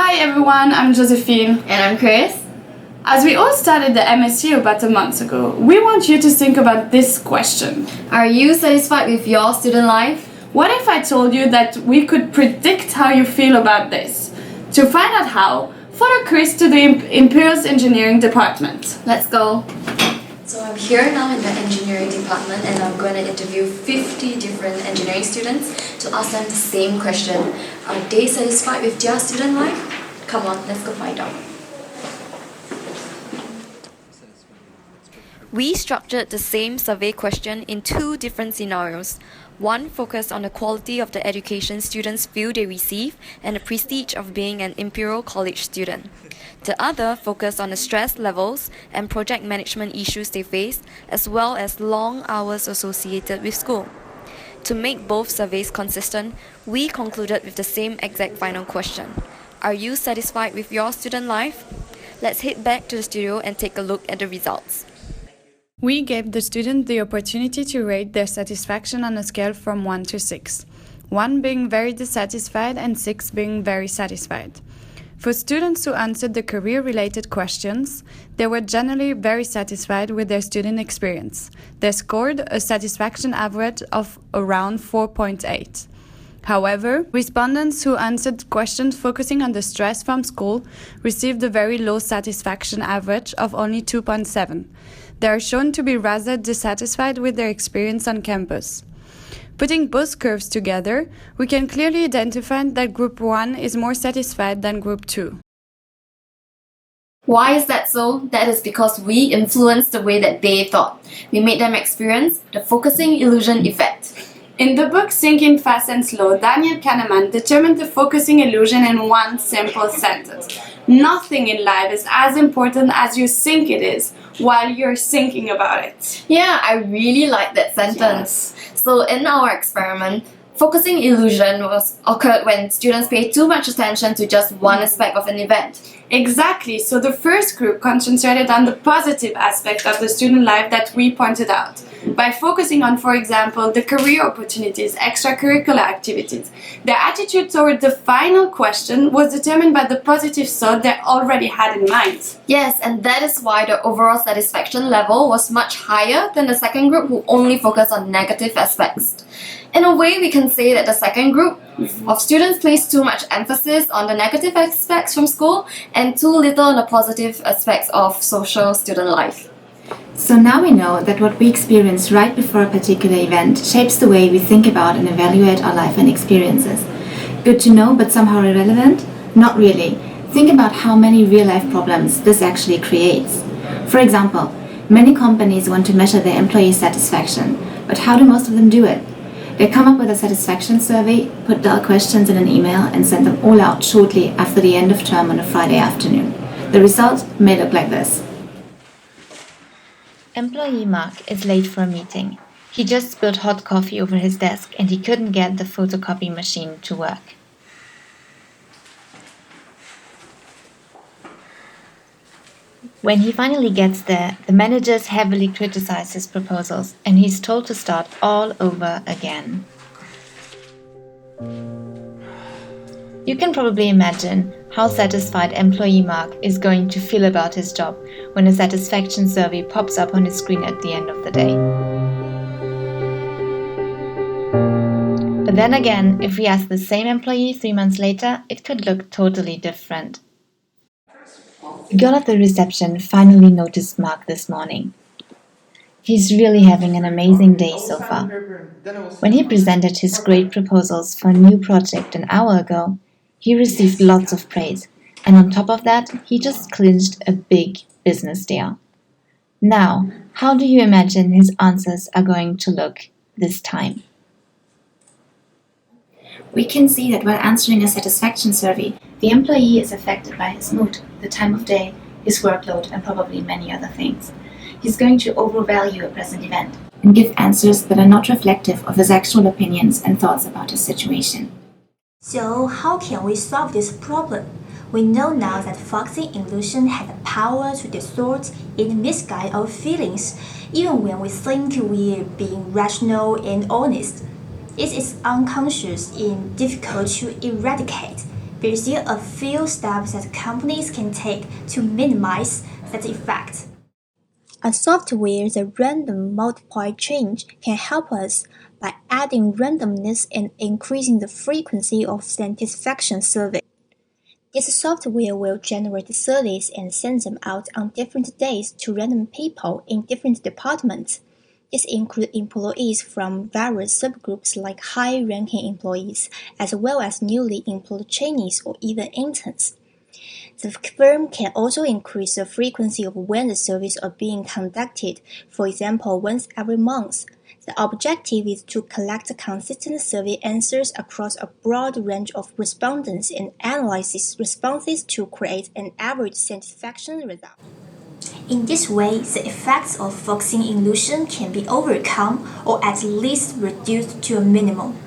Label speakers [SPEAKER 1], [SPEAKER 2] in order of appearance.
[SPEAKER 1] Hi everyone, I'm Josephine.
[SPEAKER 2] And I'm Chris.
[SPEAKER 1] As we all started the MSc about a month ago, we want you to think about this question.
[SPEAKER 2] Are you satisfied with your student life?
[SPEAKER 1] What if I told you that we could predict how you feel about this? To find out how, follow Chris to the Imperial's engineering department.
[SPEAKER 2] Let's go. So I'm here now in the engineering department and I'm going to interview 50 different engineering students to ask them the same question. Are they satisfied with their student life? Come on, let's go find out. We structured the same survey question in two different scenarios. One focused on the quality of the education students feel they receive and the prestige of being an Imperial College student. The other focused on the stress levels and project management issues they face, as well as long hours associated with school. To make both surveys consistent, we concluded with the same exact final question. Are you satisfied with your student life? Let's head back to the studio and take a look at the results.
[SPEAKER 1] We gave the student the opportunity to rate their satisfaction on a scale from 1 to 6. 1 being very dissatisfied and 6 being very satisfied. For students who answered the career-related questions, they were generally very satisfied with their student experience. They scored a satisfaction average of around 4.8. However, respondents who answered questions focusing on the stress from school received a very low satisfaction average of only 2.7. They are shown to be rather dissatisfied with their experience on campus. Putting both curves together, we can clearly identify that Group 1 is more satisfied than Group 2.
[SPEAKER 2] Why is that so? That is because we influenced the way that they thought. We made them experience the focusing illusion effect.
[SPEAKER 1] In the book Thinking Fast and Slow, Daniel Kahneman determined the focusing illusion in one simple sentence. Nothing in life is as important as you think it is while you're thinking about it.
[SPEAKER 2] Yeah, I really like that sentence. Yes. So in our experiment, focusing illusion occurred when students pay too much attention to just one aspect of an event.
[SPEAKER 1] Exactly. So the first group concentrated on the positive aspect of the student life that we pointed out. By focusing on, for example, the career opportunities, extracurricular activities, their attitude toward the final question was determined by the positive thought they already had in mind.
[SPEAKER 2] Yes, and that is why the overall satisfaction level was much higher than the second group who only focused on negative aspects. In a way, we can say that the second group of students placed too much emphasis on the negative aspects from school and too little on the positive aspects of social student life.
[SPEAKER 3] So now we know that what we experience right before a particular event shapes the way we think about and evaluate our life and experiences. Good to know, but somehow irrelevant? Not really. Think about how many real-life problems this actually creates. For example, many companies want to measure their employee satisfaction, but how do most of them do it? They come up with a satisfaction survey, put the questions in an email, and send them all out shortly after the end of term on a Friday afternoon. The result may look like this.
[SPEAKER 4] Employee Mark is late for a meeting. He just spilled hot coffee over his desk and he couldn't get the photocopy machine to work. When he finally gets there, the managers heavily criticize his proposals and he's told to start all over again. You can probably imagine how satisfied employee Mark is going to feel about his job when a satisfaction survey pops up on his screen at the end of the day. But then again, if we ask the same employee 3 months later, it could look totally different. The girl at the reception finally noticed Mark this morning. He's really having an amazing day so far. When he presented his great proposals for a new project an hour ago, he received lots of praise, and on top of that, he just clinched a big business deal. Now, how do you imagine his answers are going to look this time?
[SPEAKER 3] We can see that while answering a satisfaction survey, the employee is affected by his mood, the time of day, his workload, and probably many other things. He's going to overvalue a present event and give answers that are not reflective of his actual opinions and thoughts about his situation.
[SPEAKER 5] So how can we solve this problem? We know now that focusing illusion has the power to distort and misguide our feelings, even when we think we're being rational and honest. It is unconscious and difficult to eradicate. There's still a few steps that companies can take to minimize that effect. A software that random multiply change can help us by adding randomness and increasing the frequency of satisfaction surveys. This software will generate surveys and send them out on different days to random people in different departments. This includes employees from various subgroups like high-ranking employees, as well as newly employed trainees or even interns. The firm can also increase the frequency of when the surveys are being conducted, for example, once every month. The objective is to collect consistent survey answers across a broad range of respondents and analyze these responses to create an average satisfaction result. In this way, the effects of focusing illusion can be overcome or at least reduced to a minimum.